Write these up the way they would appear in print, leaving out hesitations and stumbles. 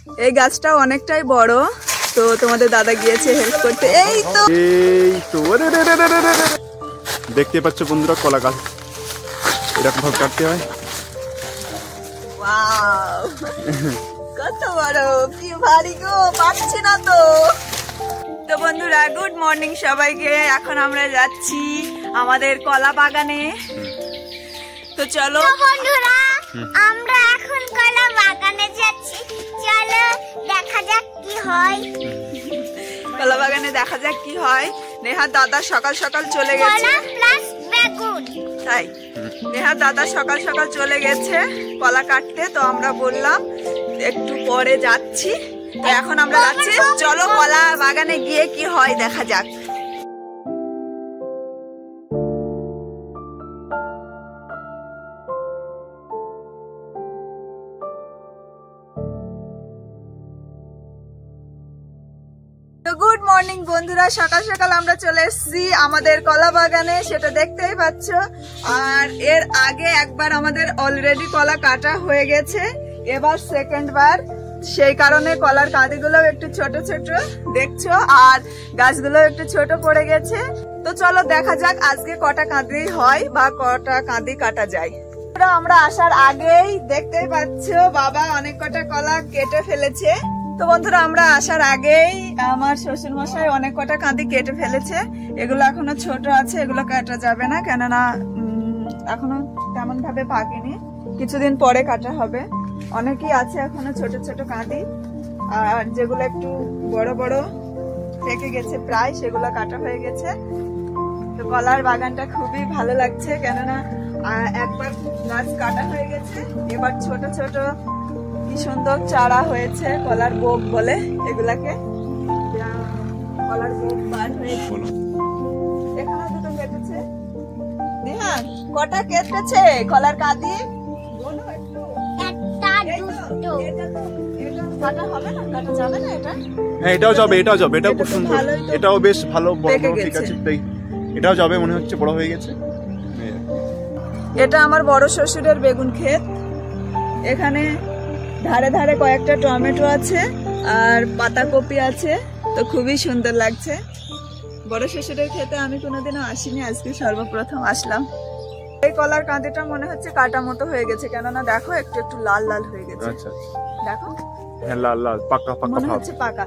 এই গাছটা অনেকটাই বড়, তো তোমাদের দাদা গিয়েছে হেল্প করতে। এই তো দেখতে পাচ্ছ বন্ধুরা, কলা গাছ এরকম ভাবে কাটতে হয়। ওয়াও, কত বড়, কি ভারী গো, পাচ্ছি না তো। তো বন্ধুরা গুড মর্নিং সবাইকে। এখন আমরা যাচ্ছি আমাদের কলা বাগানে। তো চলো বন্ধুরা, আমরা এখন কলা বাগানে যাচ্ছি, চলো দেখা যাক কি হয়। কলা বাগানে দেখা যাক কি হয়। নেহার দাদা সকাল সকাল চলে গেছে, কলা প্লাস বেগুন। তাই নেহার দাদা সকাল সকাল চলে গেছে কলা কাটতে। তো আমরা বললাম একটু পরে যাচ্ছি। তো এখন আমরা যাচ্ছি, চলো কলা বাগানে গিয়ে কি হয় দেখা যাক। গুড মর্নিং বন্ধুরা, সকাল সকাল আমরা চলে এসেছি আমাদের কলা বাগানে, সেটা দেখতেই পাচ্ছ। আর এর আগে একবার আমাদের অলরেডি কলা কাটা হয়ে গেছে, এবার সেকেন্ড বার। সেই কারণে কলার কাঁদিগুলো একটু ছোট ছোট দেখছো, আর গাছগুলো একটু ছোট পড়ে গেছে। তো চলো দেখা যাক আজকে কটা কাঁদি হয় বা কটা কাঁদি কাটা যায়। আমরা আসার আগেই দেখতেই পাচ্ছ বাবা অনেক কটা কলা কেটে ফেলেছে। তো বন্ধুরা আমরা আসার আগেই আমার শ্বশুর মশাই অনেক কটা কাঁদি কেটে ফেলেছে। এগুলো এখনো ছোট আছে, এগুলো কাটা যাবে না, কেননা এখনো তেমন ভাবে পাকেনি, কিছুদিন পরে কাটা হবে। অনেকই আছে এখনো ছোট ছোট কাঁদি, আর যেগুলো একটু বড় বড় পেকে গেছে প্রায়, সেগুলো কাটা হয়ে গেছে। তো কলার বাগানটা খুবই ভালো লাগছে, কেননা একবার গাছ কাটা হয়ে গেছে, এবার ছোট ছোট কি সুন্দর চারা হয়েছে, কলার বোক বলে এগুলাকে। কলার বোক বার হয়েছে, এখানে দুটো কেটেছে। নেহা কটা কেটেছে কলার কাঁদি? কাটা হবে না, কাটা যাবে না এটা? হ্যাঁ এটাও যাবে, এটাও যাবে, এটাও খুব সুন্দর, এটাও বেশ ভালো বড় বড়, ঠিক আছে এটাও যাবে মনে হচ্ছে, বড় হয়ে গেছে। এটা আমার বড় শ্বশুরের বেগুন ক্ষেত, এখানে ধারে ধারে কয়েকটা টমেটো আছে আর পাতাকপি আছে। তো খুবই সুন্দর লাগছে। বড় শ্বশুরের ক্ষেতে আমি কোনোদিনও আসিনি, আজকে সর্বপ্রথম আসলাম। এই কলার কাঁদিটা মনে হচ্ছে কাটা মতো হয়ে গেছে, কেননা দেখো একটু একটু লাল লাল হয়ে গেছে। আচ্ছা দেখো, হ্যাঁ লাল লাল পাকা পাকা মনে হচ্ছে পাকা।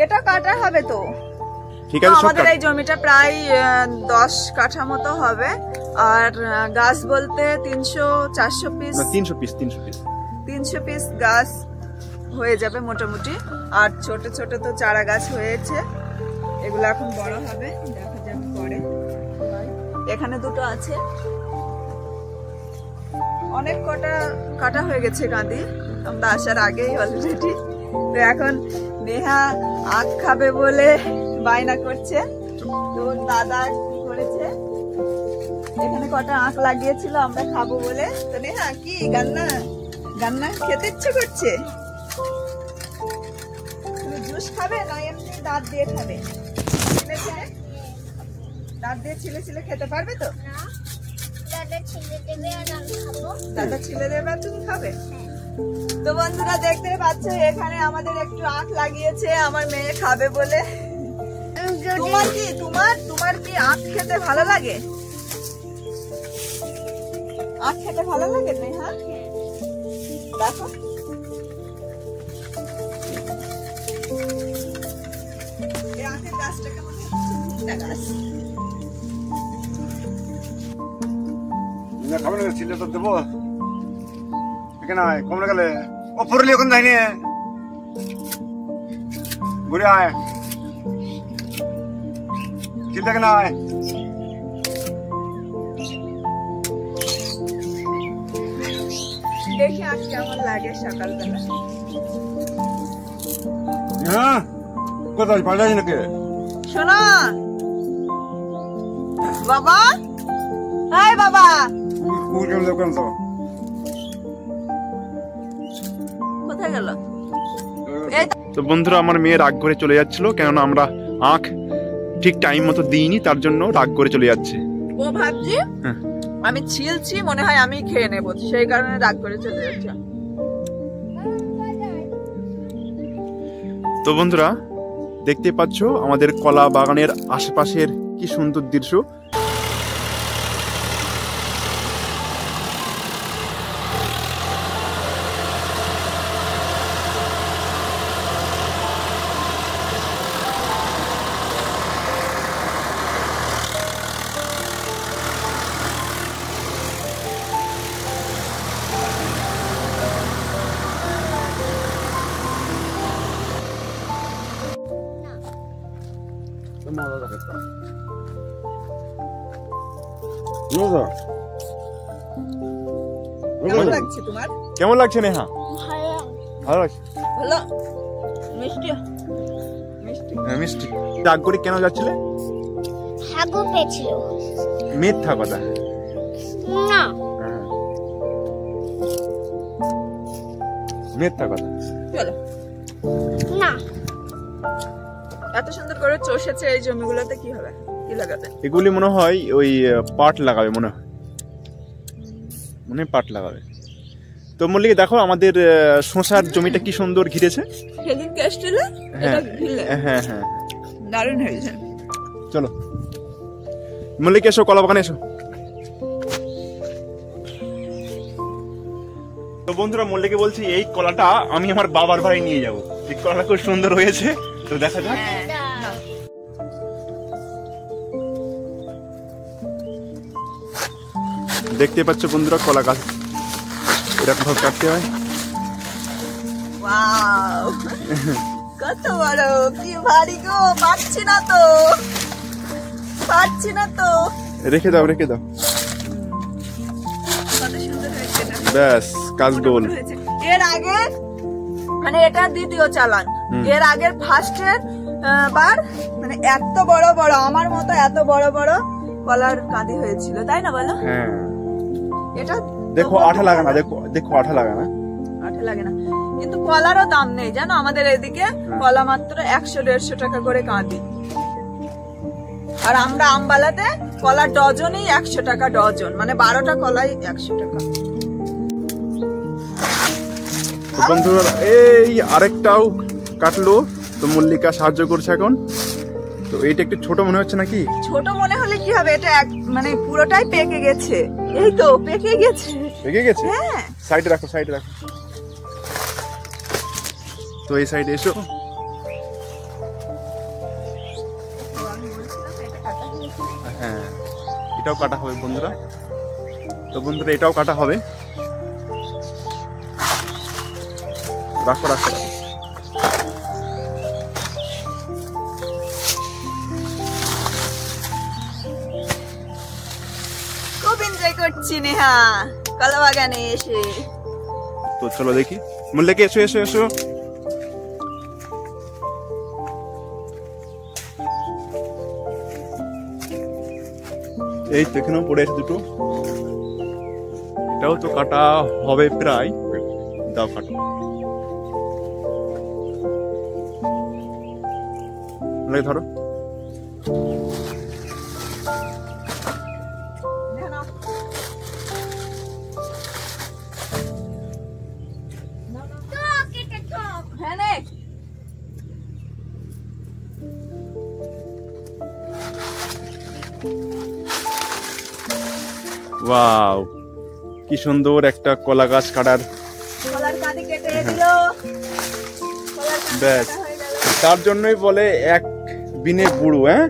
এটা কাটা হবে তো, ঠিক আছে। আমাদের এই জমিটা প্রায় 10 কাঠা মতো হবে। আর গাছ বলতে 300-400 পিস, 300 পিস গাছ হয়ে যাবে মোটামুটি। আর ছোট ছোট তো চারা গাছ হয়েছে, এগুলো এখন বড় হবে, দেখা যাবে পরে। এখানে দুটো আছে, অনেক কটা কাটা হয়ে গেছে কাঁদি আমরা আসার আগেই অলরেডি। তো এখন নেহা আখ খাবে বলে বায়না করছে। তো দাদা কি করেছে, এখানে কটা আখ লাগিয়েছিল আমরা খাবো বলে। তো নেহা কি গান্না গান্না খেতে ইচ্ছে করছে? তুমি জুস খাবে না এমনি দাঁত দিয়ে খাবে? ছিলে ছিলে দাঁত দিয়ে ছিলে ছিলে খেতে পারবে তো? দাদা ছিলে দেবে আর তুমি খাবে। তো বন্ধুরা দেখতে পাচ্ছ এখানে আমাদের একটু আখ লাগিয়েছে আমার মেয়ে খাবে বলে। তোমার কি আখ খেতে ভালো লাগে? আখ খেতে ভালো লাগে নেহা? দেখো এই আখের গাছটাকে মনে হচ্ছে গাছ। খাবে না, ছিলে তো দেবো এখানে। আয় কমরে গেলে ও পড়লি এখন যাইনি, ঘুরে আয় চিন্তা কেন আয়। দেখি আজ কেমন লাগে সকালবেলা। হ্যাঁ কোথায় পাল্টাই নাকি? শোনো বাবা, এই বাবা, কোথায় গেল? তো বন্ধুরা আমার মেয়ে রাগ করে চলে যাচ্ছিল, কেননা আমরা আখ ঠিক টাইম মতো দিইনি, তার জন্য রাগ করে চলে যাচ্ছে। ও ভাবছি আমি ছিলছি, মনে হয় আমি খেয়ে নেবো, সেই কারণে রাগ করে চলে যাচ্ছে। তো বন্ধুরা দেখতে পাচ্ছ আমাদের কলা বাগানের আশেপাশের কি সুন্দর দৃশ্য। কেমন লাগছে তোমার? কেমন লাগছে নেহা? ভালো লাগছে। ভালো মিষ্টি মিষ্টি মিষ্টি। রাগ করে কেন যাচ্ছিলে? হাগু পেছিল মিথ্যা কথা। না মিথ্যা কথা। চলো। না এত সুন্দর করে চষেছে এই জমিগুলোতে, কি হবে, কি লাগাবে? এগুলি মনে হয় ওই পাট লাগাবে, মনে হয় পাট লাগাবে। তো মল্লিক দেখো আমাদের শশার জমিটা কি সুন্দর ঘিরেছে। সেদিন কেস্টেলে এটা ঘিরলে হ্যাঁ হ্যাঁ দারুণ হয়েছে। চলো মল্লিক এসো, কলা বাগানে এসো। তো বন্ধুরা মল্লিকে বলছি এই কলাটা আমি আমার বাবার বাড়ি নিয়ে যাব। এই কলাটা খুব সুন্দর হয়েছে, তো দেখা যাক। দেখতে পাচ্ছ বন্ধুরা কলা গাছ এরকম ভাবে কাটতে হয়। ওয়াও কত বড়, কি ভারী গো, পাচ্ছি না তো, পাচ্ছি না তো। রেখে দাও রেখে দাও, কত সুন্দর হয়েছে এটা। ব্যাস কাজ গোল। হয়েছে। এর আগে মানে এটা দ্বিতীয় চালান, এর আগের ফার্স্টের বার মানে এত বড় বড় আমার মতো এত বড় বড় কলার কাঁদি হয়েছিল, তাই না বলো? হ্যাঁ এটা দেখো আঠা লাগা না, দেখো দেখো আঠা লাগা না, আঠা লাগে না। কিন্তু কলারও দাম নেই জানো, আমাদের এদিকে কলা মাত্র 100-150 টাকা করে কাঁদি। আর আমরা আমবালাতে কলার ডজনই 100 টাকা ডজন, মানে 12টা কলাই 100 টাকা। তো বন্ধুরা এই আরেকটাও কাটলো, তো মল্লিকা সাহায্য করছে এখন। তো এইটা একটু ছোট মনে হচ্ছে নাকি? ছোট মনে হলে কি হবে, এটা মানে পুরোটাই পেকে গেছে। এই তো পেকে গেছে, পেকে গেছে। হ্যাঁ সাইডে রাখো সাইডে রাখো। তো এই সাইডে এসো। হ্যাঁ এটাও কাটা হবে বন্ধুরা। তো বন্ধুরা এটাও কাটা হবে, রাখো রাখো রাখো। খুব এনজয় করছি নেহা কলা বাগানে এসে। তো চলো দেখি মল্লিকা, এসো এসো এসো। এই তো এখানেও পড়ে আছে দুটো, এটাও তো কাটা হবে প্রায়। দাও কাটো, ধরো। ওয়াও কি সুন্দর একটা কলা গাছ কাটার। কলার কাঁদি কেটে দিল, ব্যাস তার জন্যই বলে এক বিনে বুড়ো, হ্যাঁ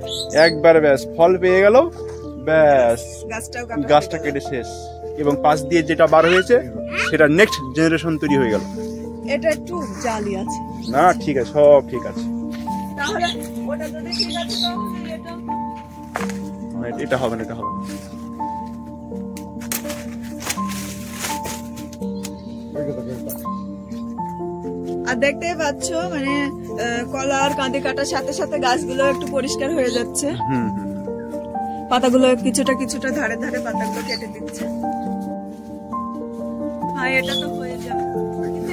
একবার ব্যাস ফল পেয়ে গেল, ব্যাস গাছটা কেটে শেষ। এবং পাশ দিয়ে যেটা বার হয়েছে সেটা নেক্সট জেনারেশন তৈরি হয়ে গেল। এটা একটু জালি আছে না, ঠিক আছে সব ঠিক আছে। তাহলে ওটা যদি ঠিক আছে তাহলে এটা হবে না, এটা হবে না। আর দেখতেই পাচ্ছ মানে কলার কাঁদি কাটার সাথে সাথে গাছগুলো একটু পরিষ্কার হয়ে যাচ্ছে। পাতাগুলো কিছুটা কিছুটা ধারে ধারে পাতাগুলো কেটে দিচ্ছে। হ্যাঁ এটা তো হয়ে যাবে, কিন্তু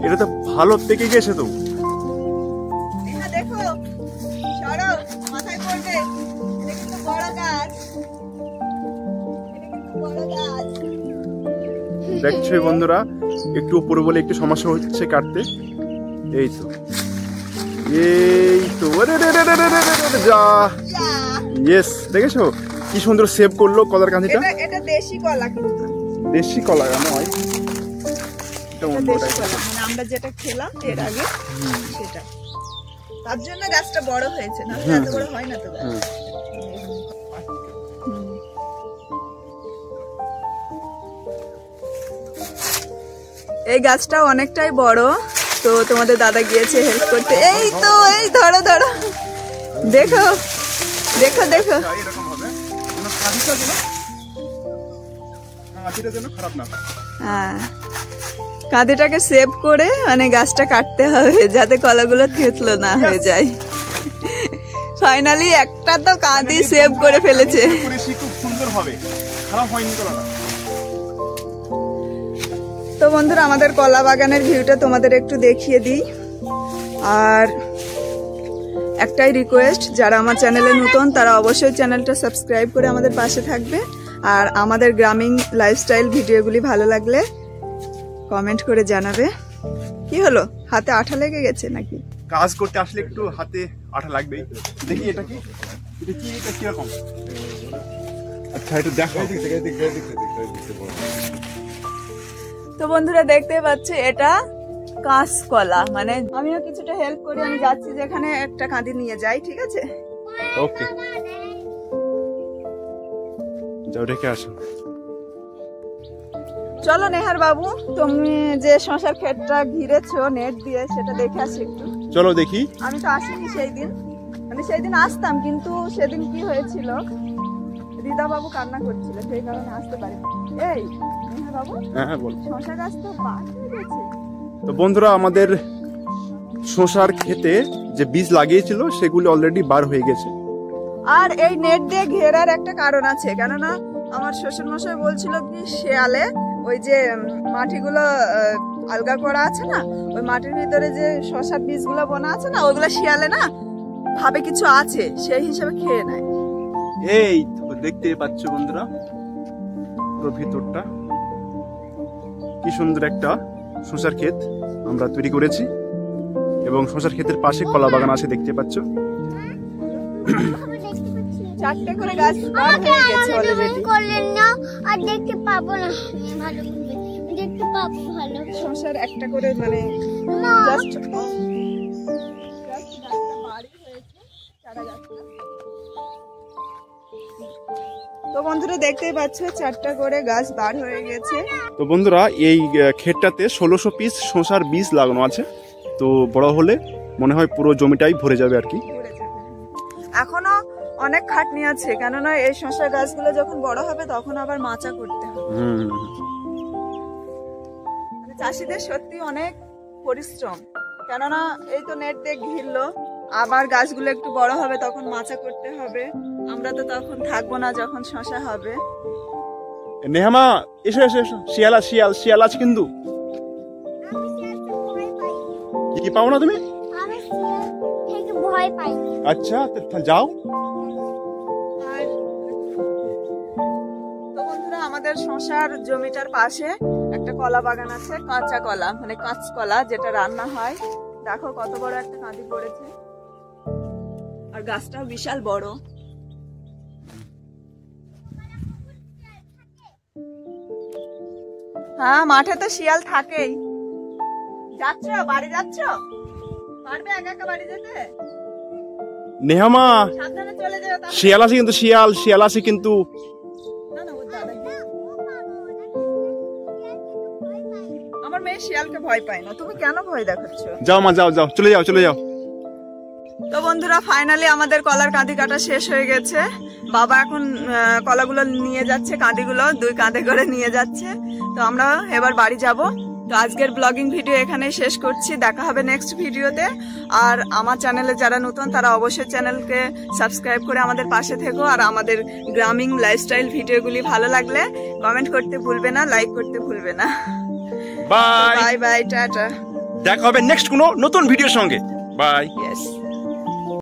এটা তো ভালো পেকে গেছে। তো দেখো সরো, মাথায় পড়বে। এটা কিন্তু বড় গাছ, এটা কিন্তু বড় গাছ। দেখছো বন্ধুরা একটু উপরে বলে একটু সমস্যা হচ্ছে কাটতে। এই তো যা, ইয়েস, দেখেছো কি সুন্দর সেভ করলো কলার কাঁদিটা। এটা দেশি কলা, কিন্তু দেশি কলা নয়, এটা অন্য দেশি কলা, মানে আমরা যেটা খেলাম এর আগে সেটা, তার জন্য গাছটা বড় হয়েছে, না এত বড় হয় না তো গাছ। এই গাছটা অনেকটাই বড়, তো তোমাদের দাদা গিয়েছে হেল্প করতে। এই তো, এই ধরো ধরো, দেখো দেখো দেখো, এরকম হবে, কাঁদিটা যেন খারাপ না হয়। হ্যাঁ, কাঁদিটাকে সেভ করে মানে গাছটা কাটতে হবে যাতে কলাগুলো থেতলো না হয়ে যায়। ফাইনালি একটা তো কাঁদি সেভ করে ফেলেছে। খুব সুন্দর হবে, খারাপ হয়নি কলাটা। তো বন্ধুরা, আমাদের কলা বাগানের ভিউটা তোমাদের একটু দেখিয়ে দিই। আর একটাই রিকোয়েস্ট, যারা আমার চ্যানেলে নতুন তারা অবশ্যই চ্যানেলটা সাবস্ক্রাইব করে আমাদের পাশে থাকবে। আর আমাদের গ্রামীণ লাইফস্টাইল ভিডিওগুলি ভালো লাগলে কমেন্ট করে জানাবে। কি হলো, হাতে আঠা লেগে গেছে নাকি? কাজ করতে আসলে একটু হাতে আঠা লাগবেই। দেখি এটা কি, এটা কিরকম? আচ্ছা একটু দেখো। তো বন্ধুরা, দেখতে পাচ্ছ এটা কাঁচকলা, মানে আমিও কিছুটা হেল্প করি। আমি যাচ্ছি যেখানে একটা কাঁদি নিয়ে যাই, ঠিক আছে? ওকে, যাও রেখে আসো। চলো নেহার বাবু, তুমি যে শশার ক্ষেতটা ঘিরেছো নেট দিয়ে, সেটা দেখে আসি একটু। চলো দেখি। আমি তো আসিনি সেই দিন, মানে সেই দিন আসতাম, কিন্তু সেদিন কি হয়েছিল, রিদা বাবু কান্না করছিল, সেই কারণে আসতে পারিনি। এই নেহার বাবু, হ্যাঁ বল। শশা গাছ তো পাক হয়ে গেছে। তো বন্ধুরা, আমাদের শসার ক্ষেতে যে বীজ লাগিয়েছিল সেগুলো অলরেডি বার হয়ে গেছে। আর এই নেট দিয়ে ঘেরার একটা কারণ আছে, কেননা আমার শ্বশুর মশাই বলছিল কি শেয়ালে ওই যে মাটিগুলো আলগা করা আছে না, ওই মাটির ভিতরে যে শসার বীজগুলো বোনা আছে না, ওগুলো শিয়ালে না ভাবে কিছু আছে, সেই হিসাবে খেয়ে নেয়। এই তো দেখতে পাচ্ছ বন্ধুরা, পুরো ভিতরটা কি সুন্দর একটা শসার ক্ষেত আমরা তৈরি করেছি, এবং শসার ক্ষেতের পাশে কলা বাগান আছে, দেখতে পাচ্ছ। চারটে করে গাছ বার হয়ে গেছে অলরেডি। করলেন না আর দেখতে পাবো না, ভালো করে দেখতে পাবো ভালো। শসার একটা করে মানে না জাস্ট গাছটা বাড়ি হয়েছে চারা গাছটা। তো বন্ধুরা, দেখতেই পাচ্ছ চারটা করে গাছ বার হয়ে গেছে। তো বন্ধুরা, এই ক্ষেতটাতে 1600 পিস শসার বীজ লাগানো আছে। তো বড় হলে মনে হয় পুরো জমিটাই ভরে যাবে আর কি। এখনো অনেক খাটনি আছে, কেননা এই শসা গাছগুলো যখন বড় হবে তখন আবার মাচা করতে হবে। মানে চাষিদের সত্যি অনেক পরিশ্রম, কেননা এই তো নেট দিয়ে ঘিরলো, আবার গাছগুলো একটু বড় হবে তখন মাচা করতে হবে। আমরা তো তখন থাকবো না যখন শসা হবে। নেহামা, এসো এসো এসো, শিয়াল আছে কিন্তু। কি পাও না তুমি? আমি থেকে ভয় পাই। আচ্ছা যাও। তো বন্ধুরা, আমাদের শসার জমিটার পাশে একটা কলা বাগান আছে, কাঁচা কলা, মানে কাঁচকলা যেটা রান্না হয়। দেখো কত বড় একটা কাঁদি পড়েছে, আর গাছটাও বিশাল বড়। হ্যাঁ, মাঠে তো শিয়াল থাকেই। যাচ্ছ, বাড়ি যাচ্ছ? পারবে একা একা বাড়ি যেতে? নেহামা, সাবধানে চলে যাও। শিয়াল আছে কিন্তু, শিয়াল আছে কিন্তু। না না, ওর দাদা আমার মেয়ে শিয়ালকে ভয় পায় না, তুমি কেন ভয় দেখাচ্ছ? যাও মা, যাও যাও, চলে যাও চলে যাও। তো বন্ধুরা, ফাইনালি আমাদের কলার কাঁদি কাটা শেষ হয়ে গেছে। বাবা এখন কলাগুলো নিয়ে যাচ্ছে, কাঁদিগুলো 2 কাঁধে করে নিয়ে যাচ্ছে। তো আমরা এবার বাড়ি যাব। তো আজকের ব্লগিং ভিডিও এখানেই শেষ করছি, দেখা হবে নেক্সট ভিডিওতে। আর আমার চ্যানেলে যারা নতুন তারা অবশ্যই চ্যানেলকে সাবস্ক্রাইব করে আমাদের পাশে থেকো। আর আমাদের গ্রামীণ লাইফস্টাইল ভিডিওগুলি ভালো লাগলে কমেন্ট করতে ভুলবে না, লাইক করতে ভুলবে না। Bye bye bye, tata. দেখা হবে নেক্সট কোনো নতুন ভিডিওর সঙ্গে। বাই। ইয়েস।